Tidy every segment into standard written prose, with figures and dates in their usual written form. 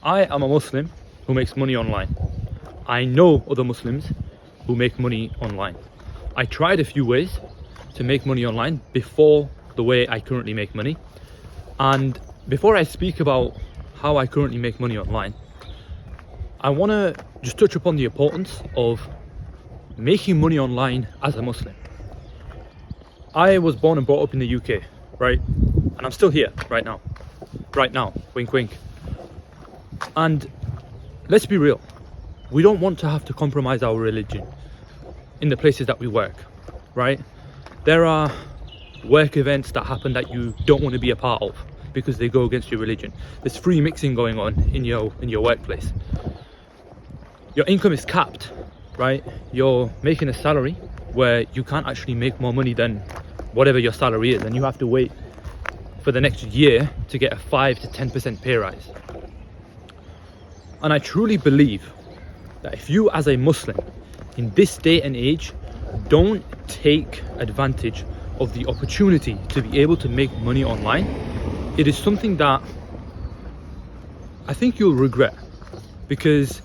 I am a Muslim who makes money online. I know other Muslims who make money online. I tried a few ways to make money online before the way I currently make money. And before I speak about how I currently make money online, I want to just touch upon the importance of making money online as a Muslim. I was born and brought up in the UK, right? And I'm still here right now, wink wink. And let's be real, we don't want to have to compromise our religion in the places that we work, right? There are work events that happen that you don't want to be a part of because they go against your religion. There's free mixing going on in your workplace. Your income is capped, right? You're making a salary where you can't actually make more money than whatever your salary is, and you have to wait for the next year to get a 5 to 10% pay rise. And I truly believe that if you as a Muslim in this day and age don't take advantage of the opportunity to be able to make money online, it is something that I think you'll regret, because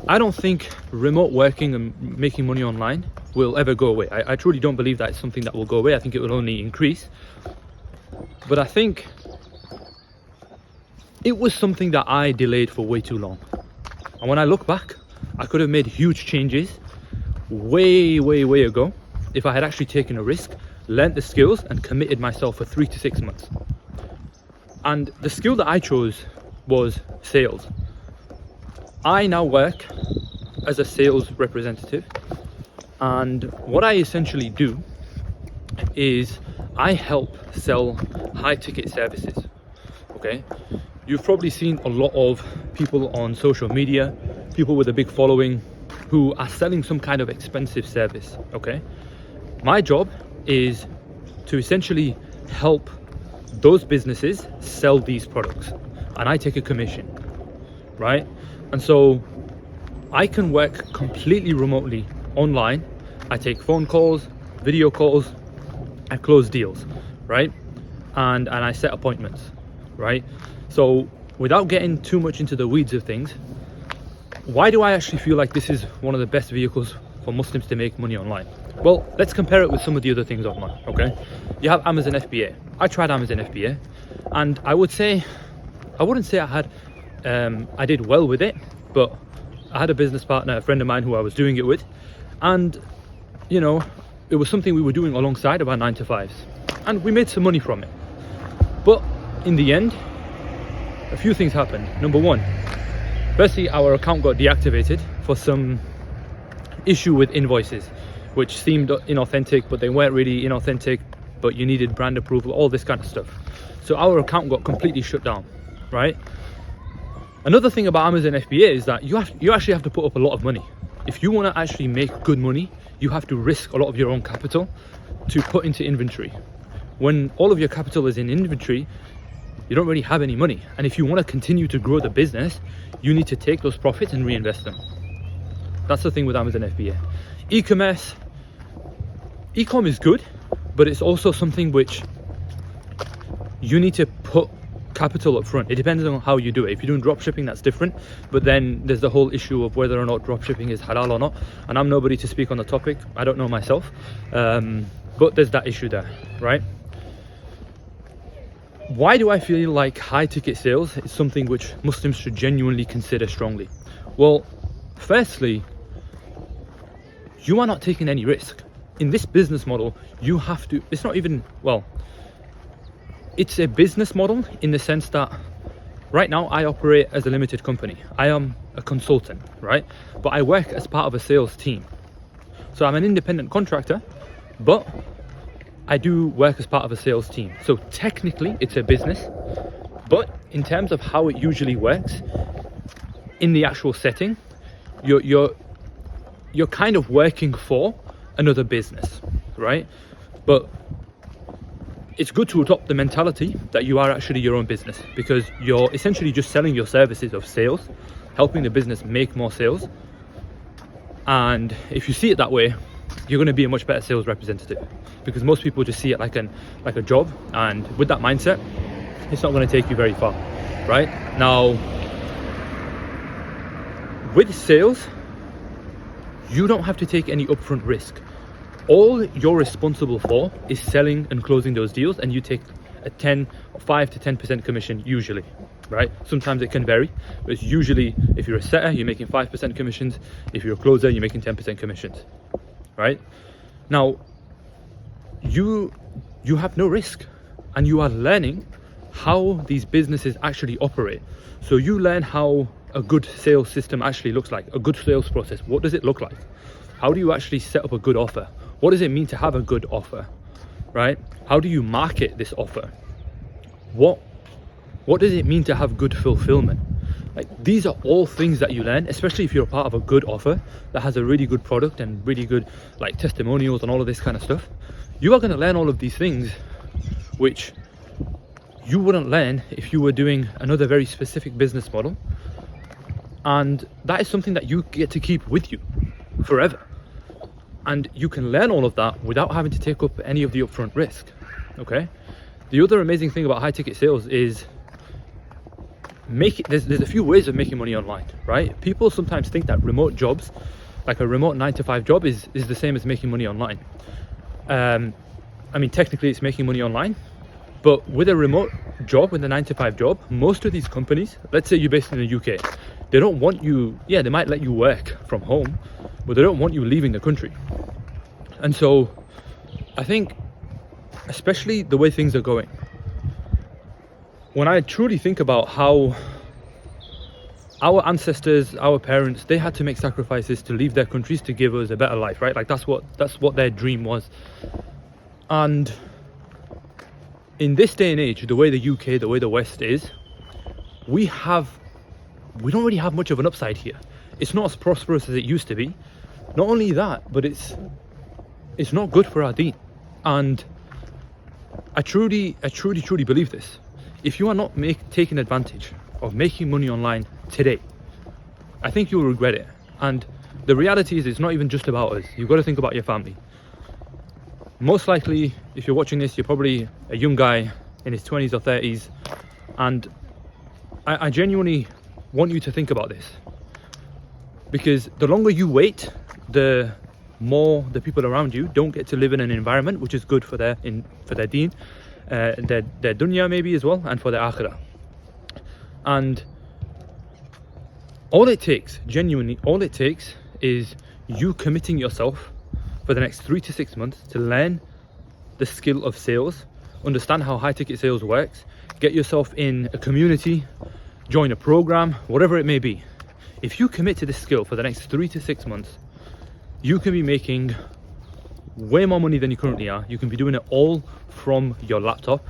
I don't think remote working and making money online will ever go away. I truly don't believe that it's something that will go away. I think it will only increase. But I think it was something that I delayed for way too long. And when I look back, I could have made huge changes way ago if I had actually taken a risk, learnt the skills and committed myself for 3 to 6 months. And the skill that I chose was sales. I now work as a sales representative, and what I essentially do is I help sell high ticket services. Okay, you've probably seen a lot of people on social media, people with a big following, who are selling some kind of expensive service. Okay, my job is to essentially help those businesses sell these products, and I take a commission, right? And so I can work completely remotely online. I take phone calls, video calls, I close deals, right? And I set appointments, right? So without getting too much into the weeds of things, why do I actually feel like this is one of the best vehicles for Muslims to make money online? Well, let's compare it with some of the other things online, okay? You have Amazon FBA. I tried Amazon FBA, and I wouldn't say I did well with it, but I had a business partner, a friend of mine who I was doing it with, and you know, it was something we were doing alongside of our 9 to 5s, and we made some money from it. But in the end, a few things happened. Number one, firstly, our account got deactivated for some issue with invoices, which seemed inauthentic, but they weren't really inauthentic, but you needed brand approval, all this kind of stuff. So our account got completely shut down, right? Another thing about Amazon FBA is that you actually have to put up a lot of money. If you want to actually make good money, you have to risk a lot of your own capital to put into inventory. When all of your capital is in inventory, you don't really have any money. And if you want to continue to grow the business, you need to take those profits and reinvest them. That's the thing with Amazon FBA. E-commerce, e-com is good, but it's also something which you need to put capital up front. It depends on how you do it. If you're doing drop shipping, that's different, but then there's the whole issue of whether or not drop shipping is halal or not, and I'm nobody to speak on the topic. I don't know myself, but there's that issue there, right? Why do I feel like high ticket sales is something which Muslims should genuinely consider strongly? Well, firstly, you are not taking any risk. In this business model, you have to, it's not even, well, it's a business model in the sense that right now I operate as a limited company. I am a consultant, right? But I work as part of a sales team. So I'm an independent contractor, but I do work as part of a sales team. So technically it's a business, but in terms of how it usually works in the actual setting, you're kind of working for another business, right? But it's good to adopt the mentality that you are actually your own business, because you're essentially just selling your services of sales, helping the business make more sales. And if you see it that way, you're going to be a much better sales representative, because most people just see it like a job, and with that mindset, it's not going to take you very far, right? Now, with sales, you don't have to take any upfront risk. All you're responsible for is selling and closing those deals, and you take a 5 to 10% commission usually, right? Sometimes it can vary, but it's usually, if you're a setter, you're making 5% commissions. If you're a closer, you're making 10% commissions, right? Now, you have no risk, and you are learning how these businesses actually operate. So you learn how a good sales system actually looks like, a good sales process. What does it look like? How do you actually set up a good offer? What does it mean to have a good offer, right? How do you market this offer? What does it mean to have good fulfillment? Like, these are all things that you learn, especially if you're a part of a good offer that has a really good product and really good like testimonials and all of this kind of stuff. You are going to learn all of these things, which you wouldn't learn if you were doing another very specific business model. And that is something that you get to keep with you forever. And you can learn all of that without having to take up any of the upfront risk, okay? The other amazing thing about high ticket sales is there's a few ways of making money online, right? People sometimes think that remote jobs, like a remote 9-to-5 job is the same as making money online. I mean, technically it's making money online, but with a remote job, with a 9-to-5 job, most of these companies, let's say you're based in the UK, they don't want you, yeah, they might let you work from home, but they don't want you leaving the country. And so I think, especially the way things are going, when I truly think about how our ancestors, our parents, they had to make sacrifices to leave their countries to give us a better life, right? Like that's what their dream was. And in this day and age, the way the UK, the way the West is, we don't really have much of an upside here. It's not as prosperous as it used to be. Not only that, but it's not good for our deen. And I truly believe this. If you are not taking advantage of making money online today, I think you'll regret it. And the reality is, it's not even just about us. You've got to think about your family. Most likely, if you're watching this, you're probably a young guy in his 20s or 30s. And I genuinely want you to think about this. Because the longer you wait, the more the people around you don't get to live in an environment which is good for their deen, their dunya maybe as well, and for their akhirah. And all it takes is you committing yourself for the next 3 to 6 months to learn the skill of sales, understand how high ticket sales works, get yourself in a community, join a program, whatever it may be. If you commit to this skill for the next 3 to 6 months, you can be making way more money than you currently are. You can be doing it all from your laptop.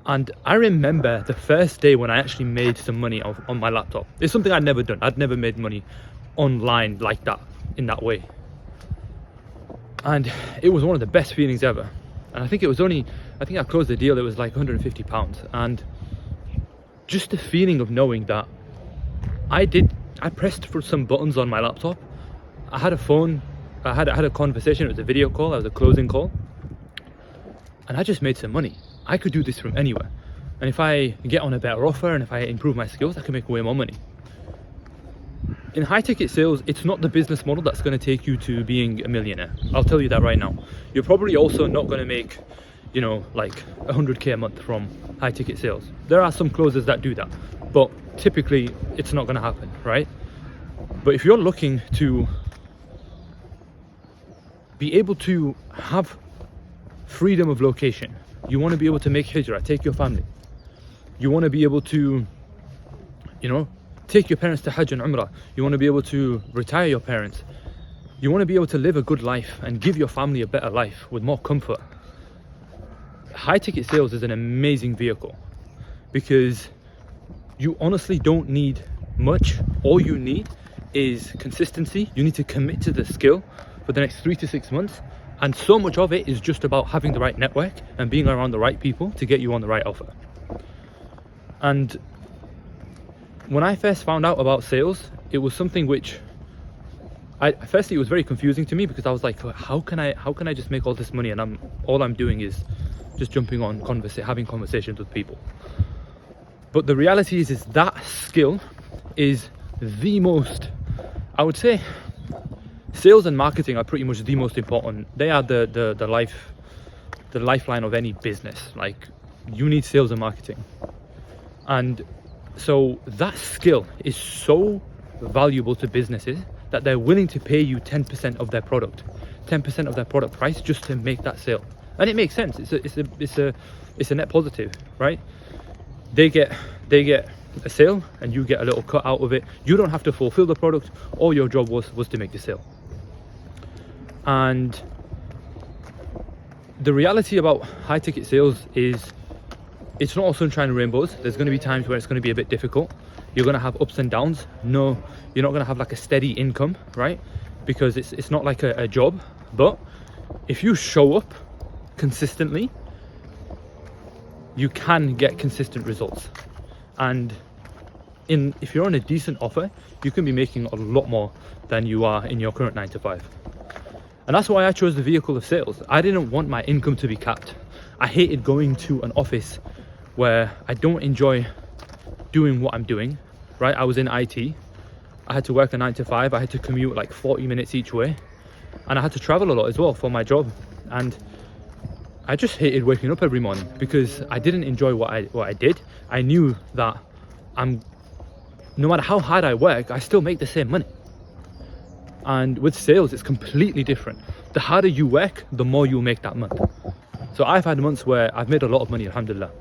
And I remember the first day when I actually made some money on my laptop. It's something I'd never done. I'd never made money online like that, in that way. And it was one of the best feelings ever. And I think I closed the deal, it was like £150. And just the feeling of knowing that I pressed for some buttons on my laptop. I had a phone, I had a conversation, it was a video call, it was a closing call. And I just made some money. I could do this from anywhere. And if I get on a better offer and if I improve my skills, I can make way more money. In high ticket sales, it's not the business model that's going to take you to being a millionaire. I'll tell you that right now. You're probably also not going to make, like 100k a month from high ticket sales. There are some closers that do that, but typically it's not going to happen, right? But if you're looking to be able to have freedom of location, you want to be able to make hijrah, take your family, you want to be able to, take your parents to Hajj and Umrah, you want to be able to retire your parents, you want to be able to live a good life and give your family a better life with more comfort. High ticket sales is an amazing vehicle because you honestly don't need much. All you need is consistency. You need to commit to the skill for the next 3 to 6 months. And so much of it is just about having the right network and being around the right people to get you on the right offer. And when I first found out about sales, it was something which firstly it was very confusing to me because I was like, how can I just make all this money and all I'm doing is just jumping on having conversations with people. But the reality is that skill is the most, I would say, sales and marketing are pretty much the most important. They are the lifeline of any business. Like, you need sales and marketing. And so that skill is so valuable to businesses that they're willing to pay you 10% of their product, 10% of their product price just to make that sale. And it makes sense. It's a net positive, right? They get a sale and you get a little cut out of it. You don't have to fulfill the product. All your job was to make the sale. And the reality about high ticket sales is it's not all sunshine and rainbows. There's going to be times where it's going to be a bit difficult. You're going to have ups and downs. No, you're not going to have like a steady income, right? Because it's not like a job. But if you show up consistently, you can get consistent results. And if you're on a decent offer, you can be making a lot more than you are in your current 9 to 5. And that's why I chose the vehicle of sales. I didn't want my income to be capped. I hated going to an office where I don't enjoy doing what I'm doing, right? I was in IT. I had to work a 9 to 5. I had to commute like 40 minutes each way. And I had to travel a lot as well for my job. And I just hated waking up every morning because I didn't enjoy what I did. I knew that no matter how hard I work, I still make the same money. And with sales, it's completely different. The harder you work, the more you'll make that month. So I've had months where I've made a lot of money, alhamdulillah.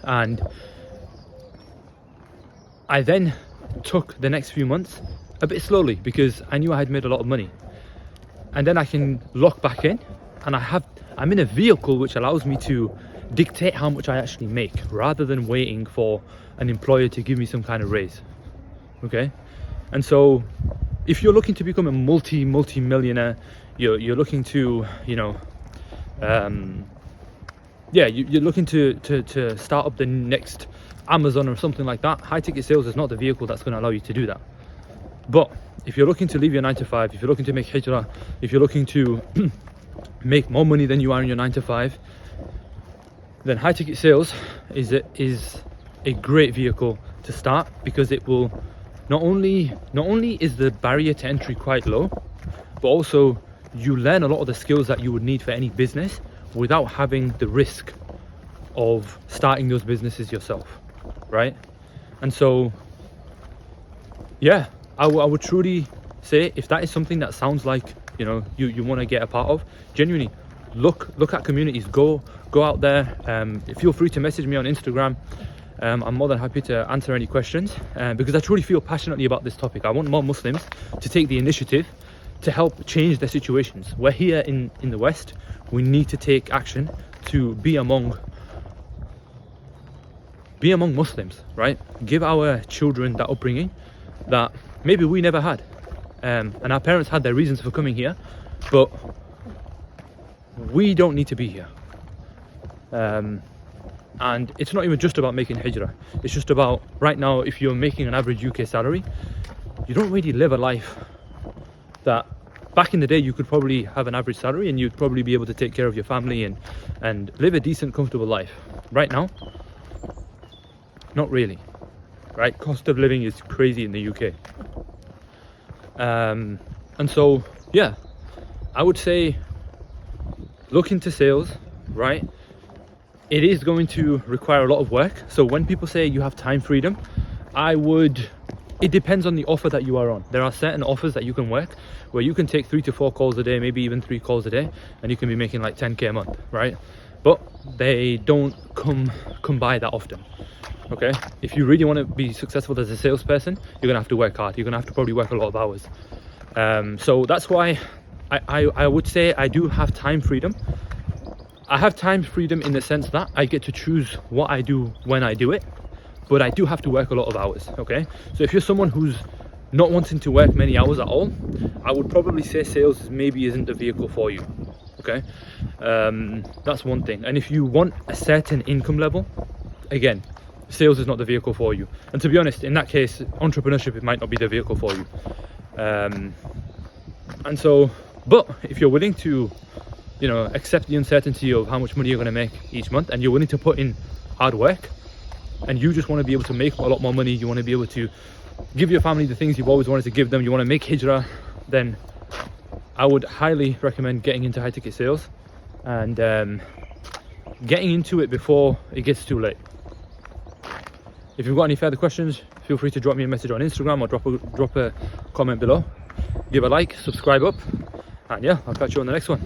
And I then took the next few months a bit slowly because I knew I had made a lot of money. And then I can lock back in, and I'm in a vehicle which allows me to dictate how much I actually make rather than waiting for an employer to give me some kind of raise. Okay? And so if you're looking to become a multi-millionaire, you're looking to, you're looking to start up the next Amazon or something like that, high ticket sales is not the vehicle that's going to allow you to do that. But if you're looking to leave your 9 to 5, if you're looking to make hijrah, if you're looking to make more money than you are in your 9 to 5, then high ticket sales is a great vehicle to start, because it will not only is the barrier to entry quite low, but also you learn a lot of the skills that you would need for any business without having the risk of starting those businesses yourself, right? And so yeah, I would truly say, if that is something that sounds like you want to get a part of, genuinely look at communities, go out there. Feel free to message me on Instagram. I'm more than happy to answer any questions, because I truly feel passionately about this topic. I want more Muslims to take the initiative to help change their situations. We're here in the West. We need to take action to be among Muslims, right? Give our children that upbringing that maybe we never had. And our parents had their reasons for coming here, but we don't need to be here. And it's not even just about making hijrah. It's just about, right now, if you're making an average UK salary, you don't really live a life that back in the day you could probably have an average salary and you'd probably be able to take care of your family and live a decent, comfortable life. Right now, not really, right? Cost of living is crazy in the UK. And so, yeah, I would say look into sales, right? It is going to require a lot of work. So when people say you have time freedom, it depends on the offer that you are on. There are certain offers that you can work where you can take 3 to 4 calls a day, maybe even 3 calls a day, and you can be making like 10k a month, right? But they don't come by that often. Okay, if you really want to be successful as a salesperson, you're gonna have to work hard. You're gonna have to probably work a lot of hours. So that's why I would say I do have time freedom. I have time freedom in the sense that I get to choose what I do when I do it, but I do have to work a lot of hours. Okay, so if you're someone who's not wanting to work many hours at all, I would probably say sales maybe isn't the vehicle for you. Okay, that's one thing. And if you want a certain income level, again, sales is not the vehicle for you. And to be honest, in that case, entrepreneurship, it might not be the vehicle for you. And so, but if you're willing to, accept the uncertainty of how much money you're going to make each month, and you're willing to put in hard work, and you just want to be able to make a lot more money, you want to be able to give your family the things you've always wanted to give them, you want to make hijrah, then I would highly recommend getting into high ticket sales and getting into it before it gets too late. If you've got any further questions, feel free to drop me a message on Instagram or drop a comment below. Give a like, subscribe up, and yeah, I'll catch you on the next one.